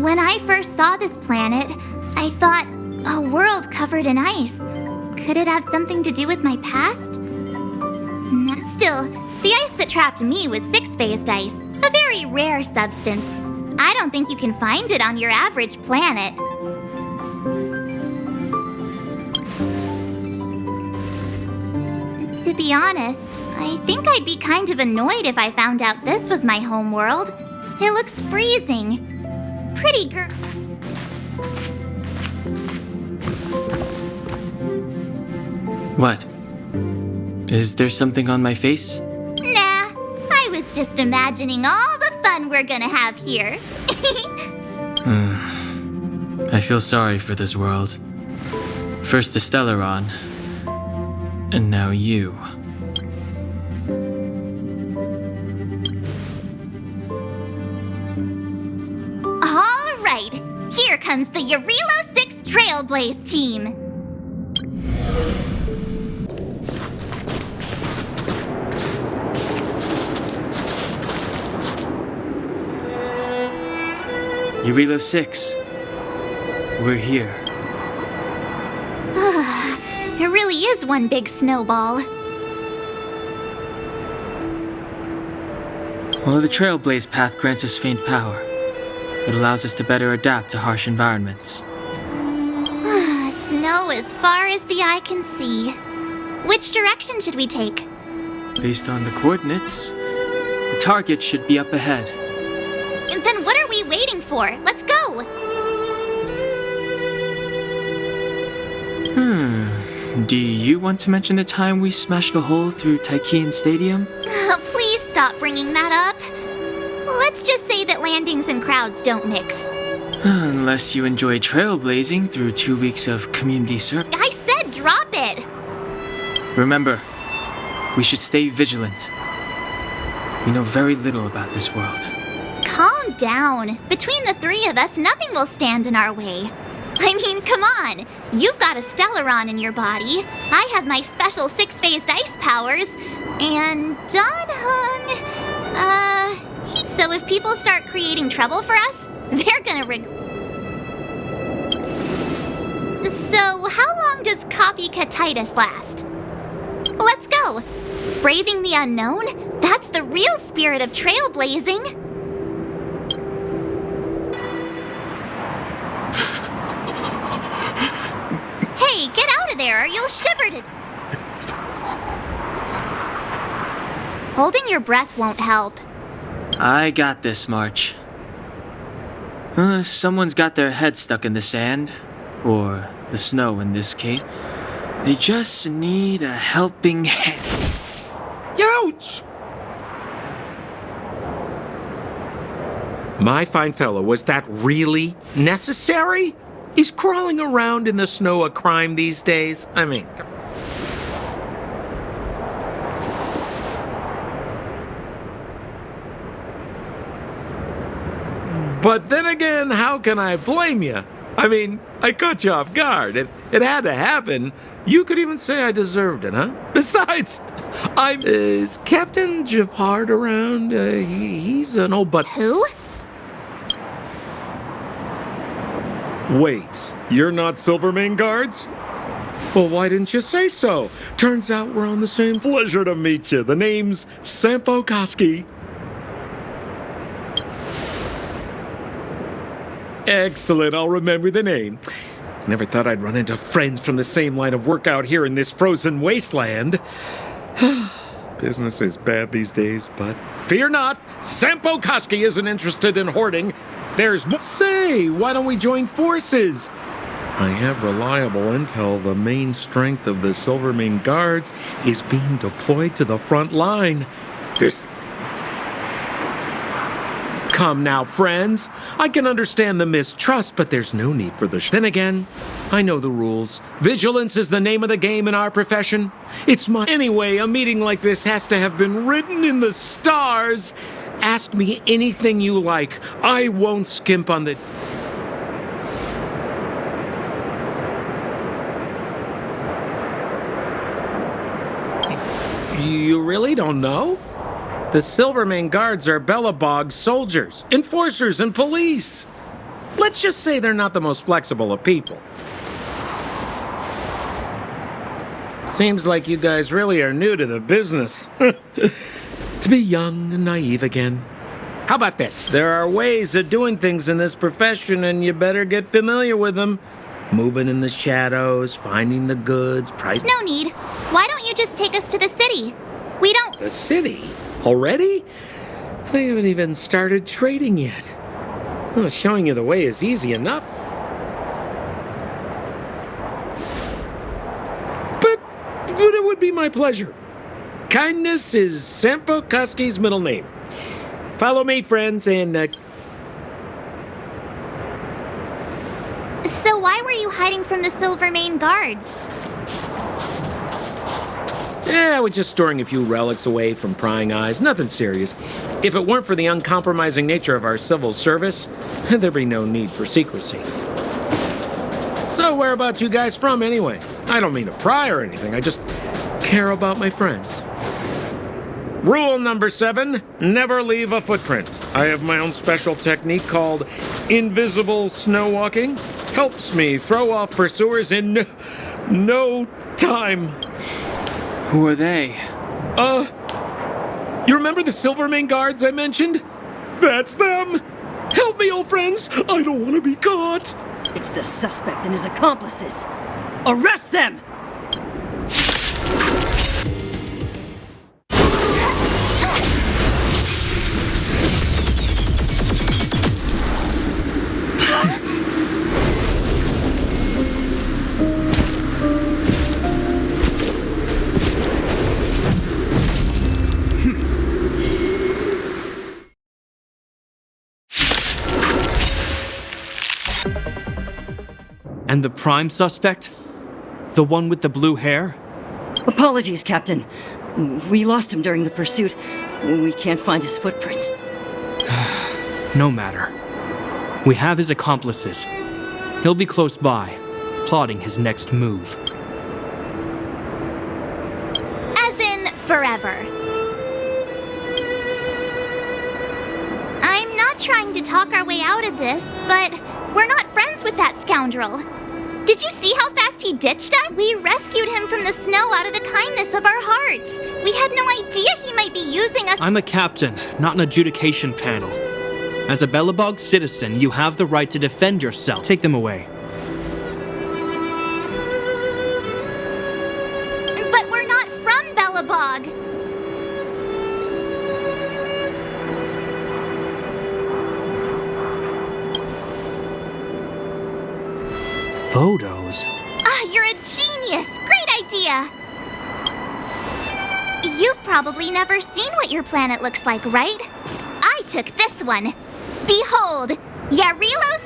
When I first saw this planet, I thought, a world covered in ice. Could it have something to do with my past? Still, the ice that trapped me was six-phased ice, a very rare substance. I don't think you can find it on your average planet. To be honest, I think I'd be kind of annoyed if I found out this was my home world. It looks freezing. Pretty girl. What? Is there something on my face? Nah, I was just imagining all the fun we're gonna have here. I feel sorry for this world. First the Stellaron, and now you. All right, here comes the Yarilo 6 Trailblaze team. Yarilo 6. We're here. It really is one big snowball. While the Trailblaze path grants us faint power, it allows us to better adapt to harsh environments. Snow as far as the eye can see. Which direction should we take? Based on the coordinates, the target should be up ahead. Then what are we waiting for? Let's go! Do you want to mention the time we smashed a hole through Taikian Stadium? Please stop bringing that up. Let's just say that landings and crowds don't mix. Unless you enjoy trailblazing through 2 weeks of community service. I said drop it! Remember, we should stay vigilant. We know very little about this world. Calm down. Between the three of us, nothing will stand in our way. I mean, come on. You've got a Stellaron in your body. I have my special six-phased ice powers. And Danhung... So if people start creating trouble for us, they're gonna So how long does copycatitis last? Let's go. Braving the unknown? That's the real spirit of trailblazing. Hey, get out of there or you'll shiver to... Holding your breath won't help. I got this, March. Someone's got their head stuck in the sand, or the snow in this case. They just need a helping hand. Ouch! My fine fellow, was that really necessary? Is crawling around in the snow a crime these days? I mean... But then again, how can I blame you? I mean, I caught you off guard. It had to happen. You could even say I deserved it, huh? Besides, is Captain Japard around? He's an old butt. Who? Wait, you're not Silvermane Guards? Well, why didn't you say so? Turns out we're on the same... Pleasure to meet you. The name's Sampo Koski. Excellent, I'll remember the name. I never thought I'd run into friends from the same line of work out here in this frozen wasteland. Business is bad these days, but fear not, Sampo Koski isn't interested in hoarding. There's more. Say, why don't we join forces? I have reliable intel the main strength of the Silvermane Guards is being deployed to the front line. Come now, friends. I can understand the mistrust, but there's no need for the Then again, I know the rules. Vigilance is the name of the game in our profession. Anyway, a meeting like this has to have been written in the stars. Ask me anything you like. I won't skimp on the... You really don't know? The Silvermane Guards are Bellabog's soldiers, enforcers, and police. Let's just say they're not the most flexible of people. Seems like you guys really are new to the business. To be young and naive again. How about this? There are ways of doing things in this profession, and you better get familiar with them. Moving in the shadows, finding the goods, price... No need. Why don't you just take us to the city? We don't... The city? Already? They haven't even started trading yet. Well, showing you the way is easy enough. But it would be my pleasure. Kindness is Sampo Koski's middle name. Follow me, friends, and... So why were you hiding from the Silvermane guards? I was just storing a few relics away from prying eyes. Nothing serious. If it weren't for the uncompromising nature of our civil service, there'd be no need for secrecy. So whereabouts you guys from, anyway? I don't mean to pry or anything. I just care about my friends. Rule number 7, never leave a footprint. I have my own special technique called invisible snow walking. Helps me throw off pursuers in no time. Who are they? You remember the Silvermane guards I mentioned? That's them! Help me, old friends! I don't want to be caught! It's the suspect and his accomplices. Arrest them! And the prime suspect? The one with the blue hair? Apologies, Captain. We lost him during the pursuit. We can't find his footprints. No matter. We have his accomplices. He'll be close by, plotting his next move. As in, forever. I'm not trying to talk our way out of this, but we're not friends with that scoundrel. Did you see how fast he ditched us? We rescued him from the snow out of the kindness of our hearts. We had no idea he might be using us. I'm a captain, not an adjudication panel. As a Belobog citizen, you have the right to defend yourself. Take them away. But we're not from Belobog. Photos? You're a genius! Great idea! You've probably never seen what your planet looks like, right? I took this one. Behold, Yarilo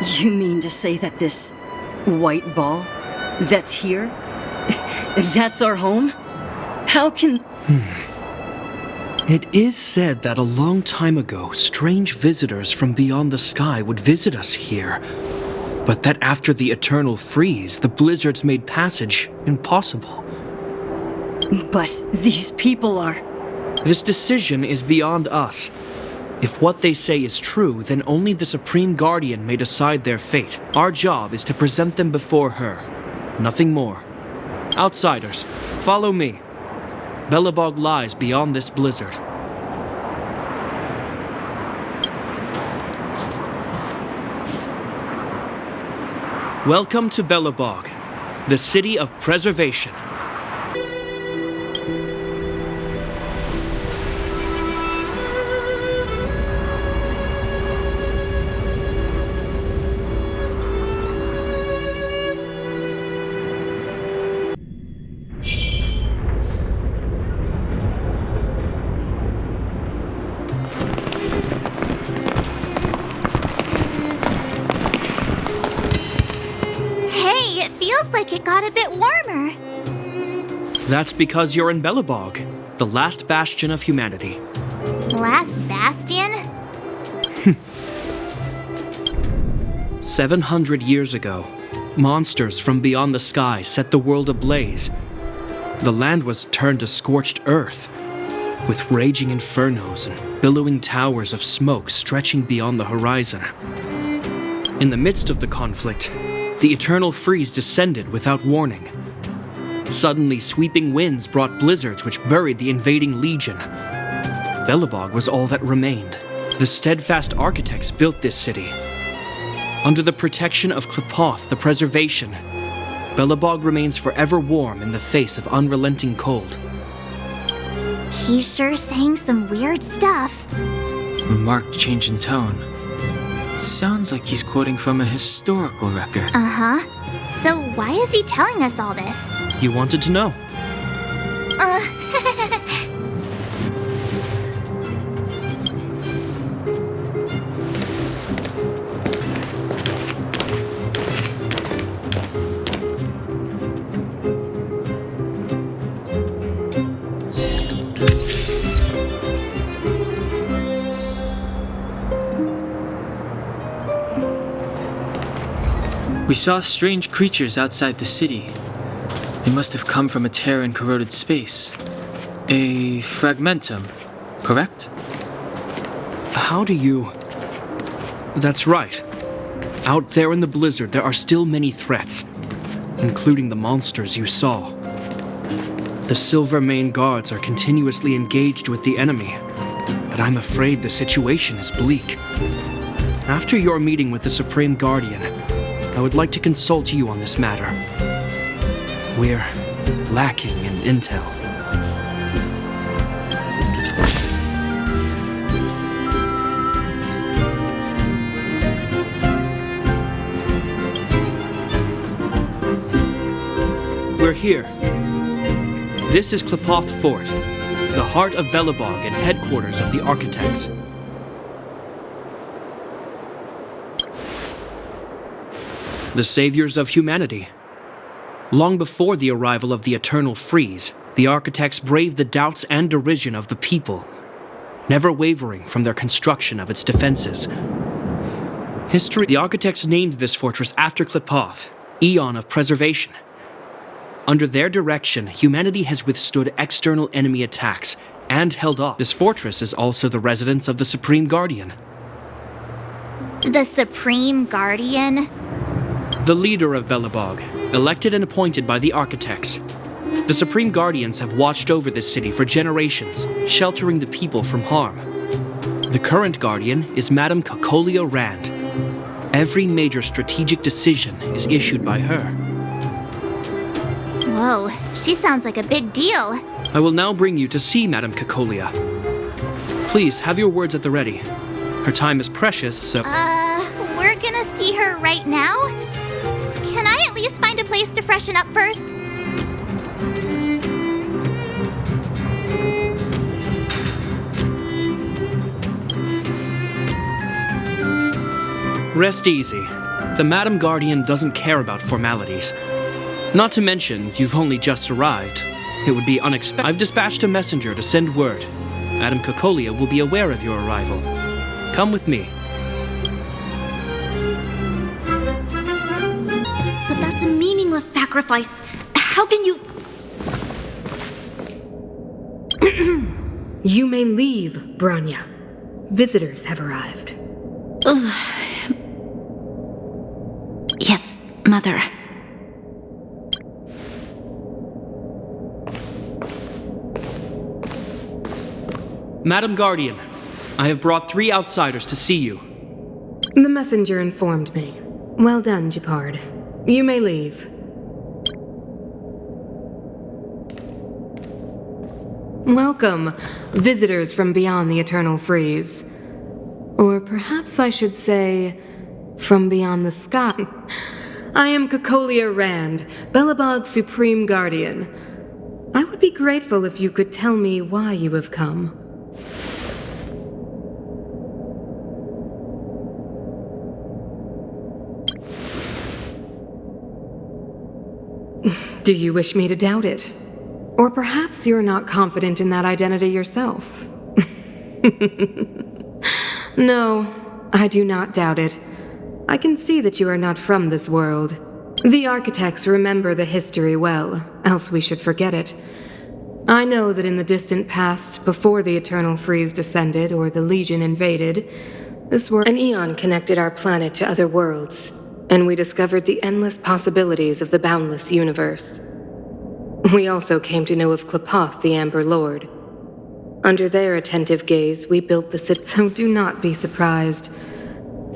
6. You mean to say that this white ball that's here, that's our home? How can... It is said that a long time ago, strange visitors from beyond the sky would visit us here. But that after the eternal freeze, the blizzards made passage impossible. But these people are... This decision is beyond us. If what they say is true, then only the Supreme Guardian may decide their fate. Our job is to present them before her. Nothing more. Outsiders, follow me. Belobog lies beyond this blizzard. Welcome to Belobog, the city of preservation. It got a bit warmer. That's because you're in Belobog, the last bastion of humanity. Last bastion? 700 years ago, monsters from beyond the sky set the world ablaze. The land was turned to scorched earth. with raging infernos and billowing towers of smoke stretching beyond the horizon. In the midst of the conflict, the eternal freeze descended without warning. Suddenly, sweeping winds brought blizzards which buried the invading legion. Belobog was all that remained. The steadfast architects built this city. Under the protection of Klepoth, the preservation, Belobog remains forever warm in the face of unrelenting cold. He's sure saying some weird stuff. A marked change in tone. Sounds like he's quoting from a historical record. Uh-huh. So why is he telling us all this? You wanted to know. We saw strange creatures outside the city. They must have come from a tear in corroded space. A fragmentum, correct? How do you... That's right. Out there in the blizzard, there are still many threats, including the monsters you saw. The Silvermane guards are continuously engaged with the enemy, but I'm afraid the situation is bleak. After your meeting with the Supreme Guardian, I would like to consult you on this matter. We're lacking in intel. We're here. This is Klepoth Fort, the heart of Belobog and headquarters of the architects. The saviors of humanity. Long before the arrival of the Eternal Freeze, the architects braved the doubts and derision of the people, never wavering from their construction of its defenses. The architects named this fortress after Klepoth, Eon of Preservation. Under their direction, humanity has withstood external enemy attacks and held off. This fortress is also the residence of the Supreme Guardian. The Supreme Guardian? The leader of Belobog, elected and appointed by the architects. The Supreme Guardians have watched over this city for generations, sheltering the people from harm. The current Guardian is Madame Cocolia Rand. Every major strategic decision is issued by her. Whoa, she sounds like a big deal. I will now bring you to see Madame Cocolia. Please, have your words at the ready. Her time is precious, so... We're gonna see her right now? Can I at least find a place to freshen up first? Rest easy. The Madam Guardian doesn't care about formalities. Not to mention, you've only just arrived. It would be unexpected. I've dispatched a messenger to send word. Madame Cocolia will be aware of your arrival. Come with me. But that's a meaningless sacrifice. How can you... You may leave, Branya. Visitors have arrived. Yes, Mother. Madam Guardian, I have brought 3 outsiders to see you. The messenger informed me. Well done, Gepard. You may leave. Welcome, visitors from beyond the Eternal Freeze. Or perhaps I should say, from beyond the sky. I am Cocolia Rand, Belobog's Supreme Guardian. I would be grateful if you could tell me why you have come. Do you wish me to doubt it? Or perhaps you're not confident in that identity yourself? No, I do not doubt it. I can see that you are not from this world. The architects remember the history well, else we should forget it. I know that in the distant past, before the Eternal Freeze descended or the Legion invaded, an eon connected our planet to other worlds, and we discovered the endless possibilities of the boundless universe. We also came to know of Klapoth, the Amber Lord. Under their attentive gaze, we built the city, so do not be surprised.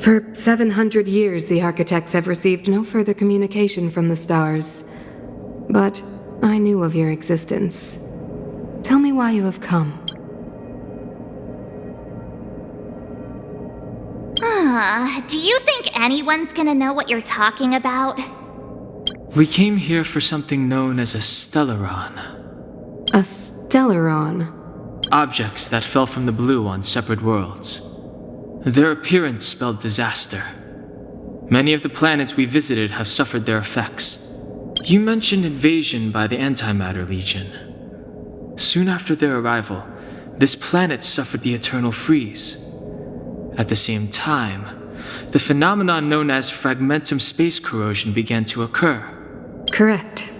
For 700 years, the architects have received no further communication from the stars. But I knew of your existence. Tell me why you have come. Do you think anyone's gonna know what you're talking about? We came here for something known as a stellaron. A stellaron? Objects that fell from the blue on separate worlds. Their appearance spelled disaster. Many of the planets we visited have suffered their effects. You mentioned invasion by the Antimatter Legion. Soon after their arrival, this planet suffered the Eternal Freeze. At the same time, the phenomenon known as fragmentum space corrosion began to occur. Correct.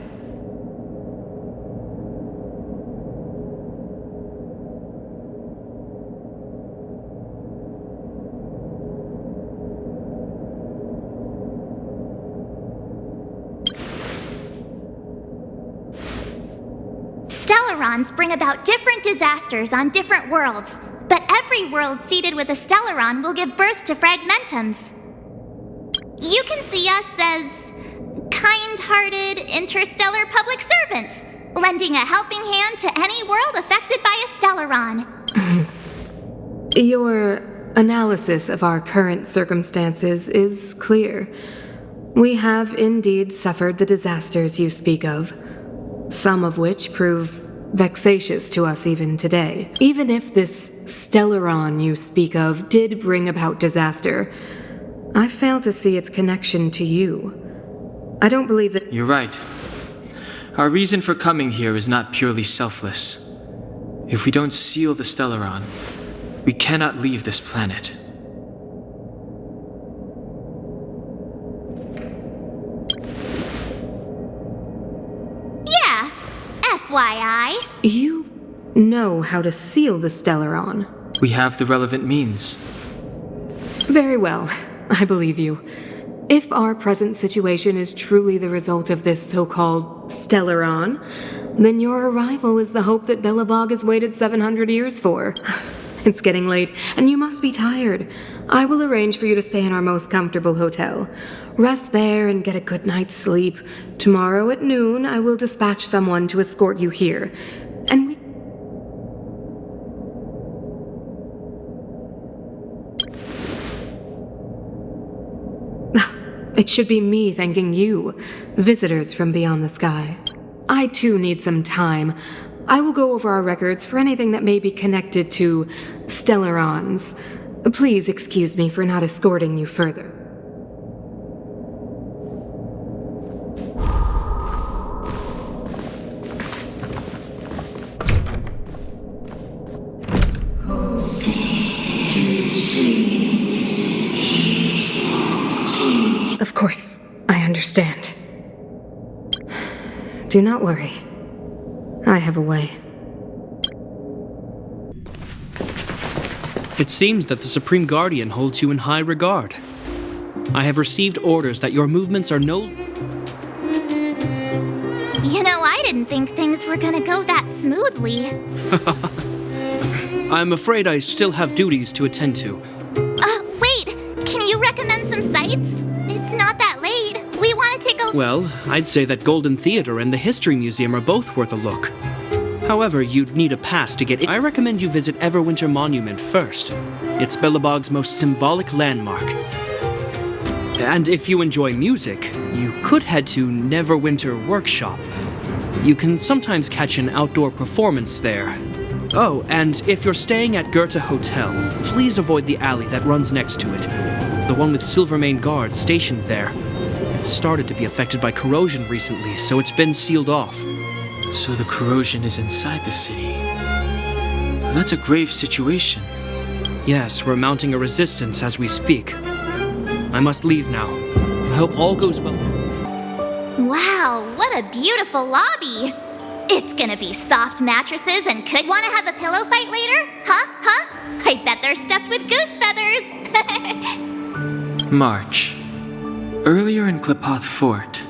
Stellarons bring about different disasters on different worlds, but every world seeded with a stellaron will give birth to fragmentums. You can see us as kind-hearted interstellar public servants, lending a helping hand to any world affected by a stellaron. Your analysis of our current circumstances is clear. We have indeed suffered the disasters you speak of, some of which prove vexatious to us even today. Even if this stellaron you speak of did bring about disaster, I fail to see its connection to you. I don't believe that— You're right. Our reason for coming here is not purely selfless. If we don't seal the stellaron, we cannot leave this planet. Yeah, FYI. you know how to seal the stellaron. We have the relevant means. Very well, I believe you. If our present situation is truly the result of this so-called stellaron, then your arrival is the hope that Belobog has waited 700 years for. It's getting late, and you must be tired. I will arrange for you to stay in our most comfortable hotel. Rest there and get a good night's sleep. Tomorrow at noon, I will dispatch someone to escort you here. And we— It should be me thanking you, visitors from beyond the sky. I too need some time. I will go over our records for anything that may be connected to stellarons. Please excuse me for not escorting you further. Of course, I understand. Do not worry. I have a way. It seems that the Supreme Guardian holds you in high regard. I have received orders that your movements are no— You know, I didn't think things were gonna go that smoothly. I'm afraid I still have duties to attend to. Wait, can you recommend some sites? It's not that late. We want to take a— Well, I'd say that Golden Theater and the History Museum are both worth a look. However, you'd need a pass to get in. I recommend you visit Everwinter Monument first. It's Belobog's most symbolic landmark. And if you enjoy music, you could head to Neverwinter Workshop. You can sometimes catch an outdoor performance there. Oh, and if you're staying at Goethe Hotel, please avoid the alley that runs next to it. The one with Silvermane guards stationed there. It's started to be affected by corrosion recently, so it's been sealed off. So the corrosion is inside the city. That's a grave situation. Yes, we're mounting a resistance as we speak. I must leave now. I hope all goes well. Wow, what a beautiful lobby! It's gonna be soft mattresses and could wanna have a pillow fight later? Huh? I bet they're stuffed with goose feathers. March. Earlier in Klipoth Fort.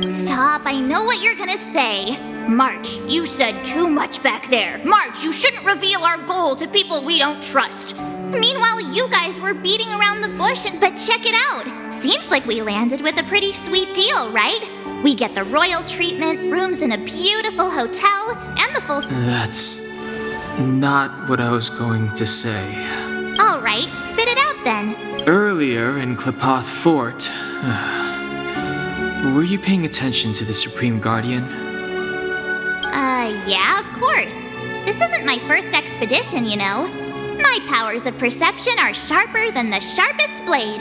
Stop, I know what you're gonna say. March, you said too much back there. March, you shouldn't reveal our goal to people we don't trust. Meanwhile, you guys were beating around the bush, but check it out. Seems like we landed with a pretty sweet deal, right? We get the royal treatment, rooms in a beautiful hotel, and the full... That's not what I was going to say. All right, spit it out then. Earlier in Klipoth Fort, were you paying attention to the Supreme Guardian? Yeah, of course. This isn't my first expedition, you know. My powers of perception are sharper than the sharpest blade.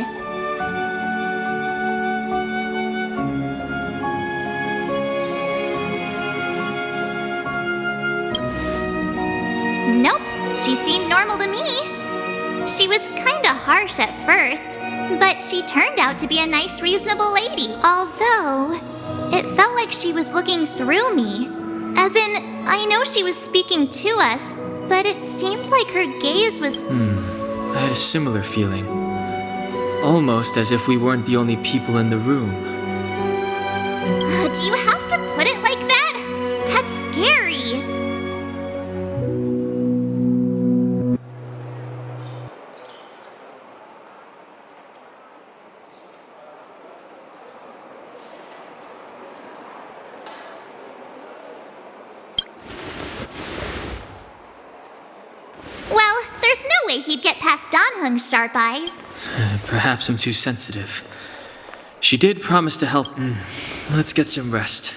Nope, she seemed normal to me. She was kinda harsh at first, but she turned out to be a nice, reasonable lady. Although, it felt like she was looking through me. As in, I know she was speaking to us, but it seemed like her gaze was... I had a similar feeling. Almost as if we weren't the only people in the room. Do you have to put it like that? That's scary. Well, there's no way he'd get past Danhung's sharp eyes. Perhaps I'm too sensitive. She did promise to help. Let's get some rest.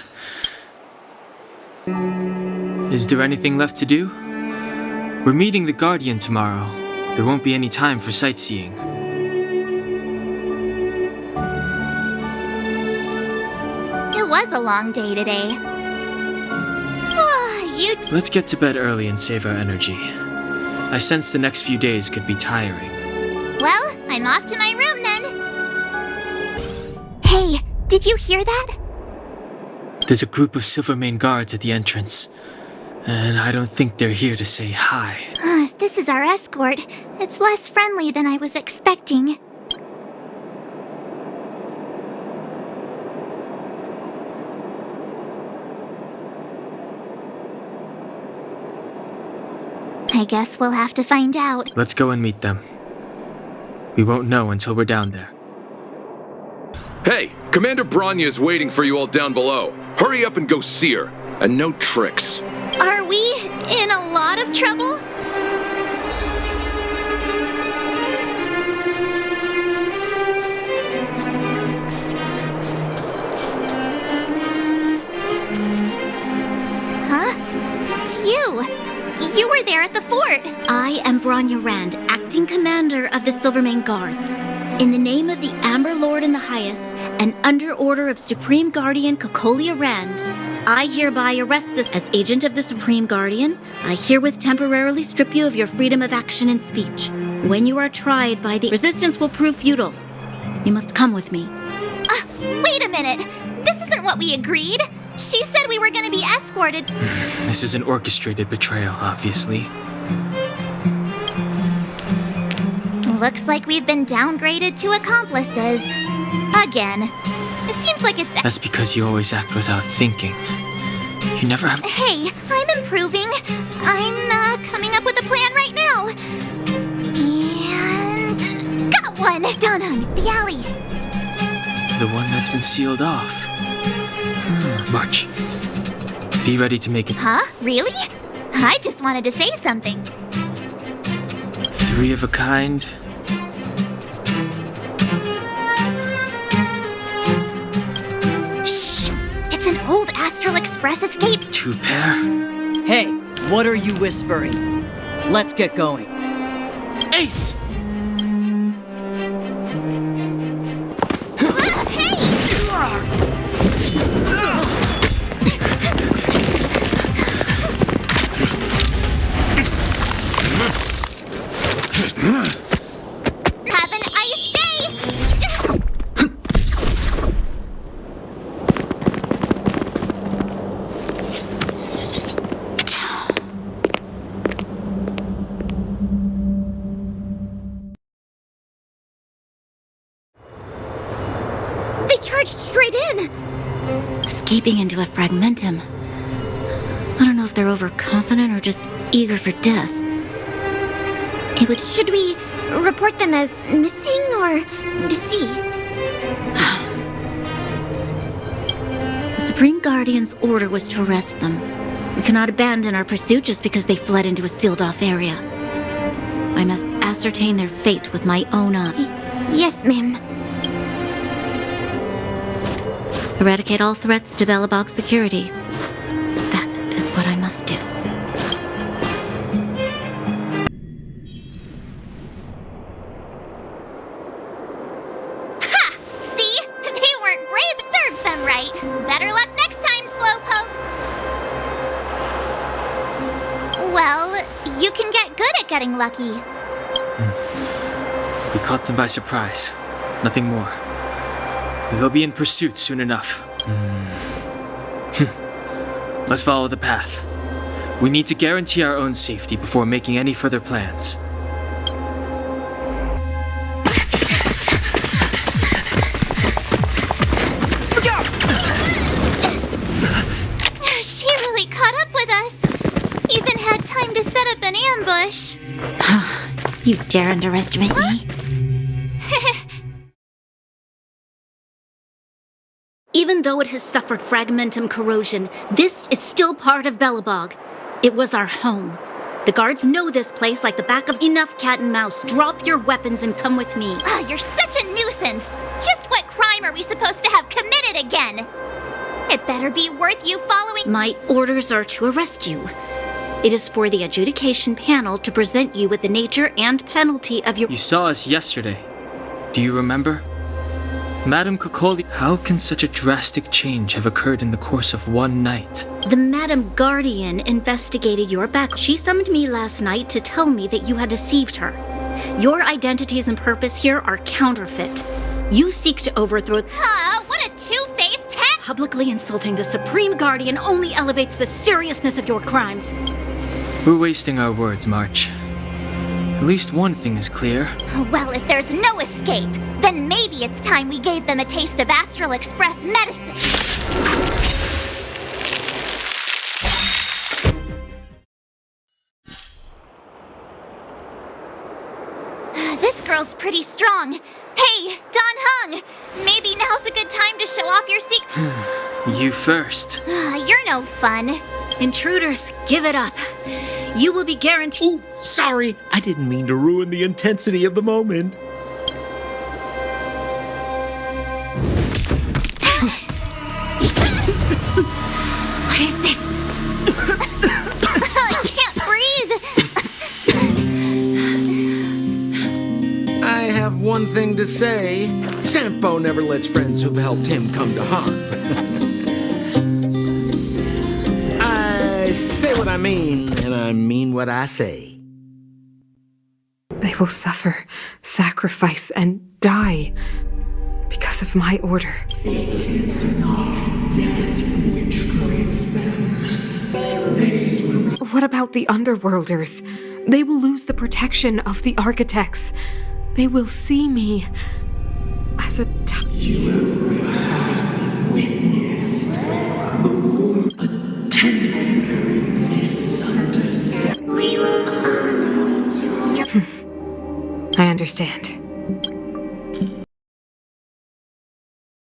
Is there anything left to do? We're meeting the Guardian tomorrow. There won't be any time for sightseeing. It was a long day today. Let's get to bed early and save our energy. I sense the next few days could be tiring. Well, I'm off to my room then. Hey, did you hear that? There's a group of Silvermane guards at the entrance. And I don't think they're here to say hi. If this is our escort, it's less friendly than I was expecting. I guess we'll have to find out. Let's go and meet them. We won't know until we're down there. Hey, Commander Bronya is waiting for you all down below. Hurry up and go see her. And no tricks. Are we in a lot of trouble? Huh? It's you! You were there at the fort! I am Bronya Rand, acting commander of the Silvermane Guards. In the name of the Amber Lord in the Highest, and under order of Supreme Guardian Cocolia Rand, I hereby arrest this as agent of the Supreme Guardian. I herewith temporarily strip you of your freedom of action and speech. When you are tried by the resistance will prove futile. You must come with me. Wait a minute! This isn't what we agreed! She said we were gonna be escorted. This is an orchestrated betrayal, obviously. Looks like we've been downgraded to accomplices. Again. It seems like it's... That's because you always act without thinking. You never have... Hey, I'm improving. I'm coming up with a plan right now. And... got one! Danhung, the alley. The one that's been sealed off. March. Be ready to make it. Huh? Really? I just wanted to say something. 3 of a kind. Shh! It's an old Astral Express escapes. 2 pair. Hey, what are you whispering? Let's get going. Ace! Hey! Have an ice day! They charged straight in! Escaping into a fragmentum. I don't know if they're overconfident or just eager for death. Should we report them as missing or deceased? The Supreme Guardian's order was to arrest them. We cannot abandon our pursuit just because they fled into a sealed-off area. I must ascertain their fate with my own eye. Yes, ma'am. Eradicate all threats to Belobog's security. That is what I must do. Ha! See? They weren't brave. Serves them right. Better luck next time, slowpokes. Well, you can get good at getting lucky. We caught them by surprise. Nothing more. They'll be in pursuit soon enough. Let's follow the path. We need to guarantee our own safety before making any further plans. Look out! She really caught up with us. Even had time to set up an ambush. You dare underestimate me? Even though it has suffered fragmentum corrosion, this is still part of Belobog. It was our home. The guards know this place like the back of enough cat and mouse. Drop your weapons and come with me. You're such a nuisance. Just what crime are we supposed to have committed again? It better be worth you following. My orders are to arrest you. It is for the adjudication panel to present you with the nature and penalty of your— You saw us yesterday. Do you remember? Madame Kokoli, how can such a drastic change have occurred in the course of one night? The Madam Guardian investigated your back. She summoned me last night to tell me that you had deceived her. Your identities and purpose here are counterfeit. You seek to overthrow— What a two-faced head! Publicly insulting the Supreme Guardian only elevates the seriousness of your crimes. We're wasting our words, March. At least one thing is clear. Well, if there's no escape, then maybe it's time we gave them a taste of Astral Express medicine. This girl's pretty strong. Hey, Don Hung! Maybe now's a good time to show off your secret. You first. You're no fun. Intruders, give it up. You will be guaranteed— Ooh, sorry. I didn't mean to ruin the intensity of the moment. What is this? I can't breathe. I have one thing to say. Sampo never lets friends who've helped him come to harm. I say what I mean, and I mean what I say. They will suffer, sacrifice, and die because of my order. What about the Underworlders? They will lose the protection of the architects. They will see me as a You have witnessed a temporary misunderstanding. We will honor your— I understand.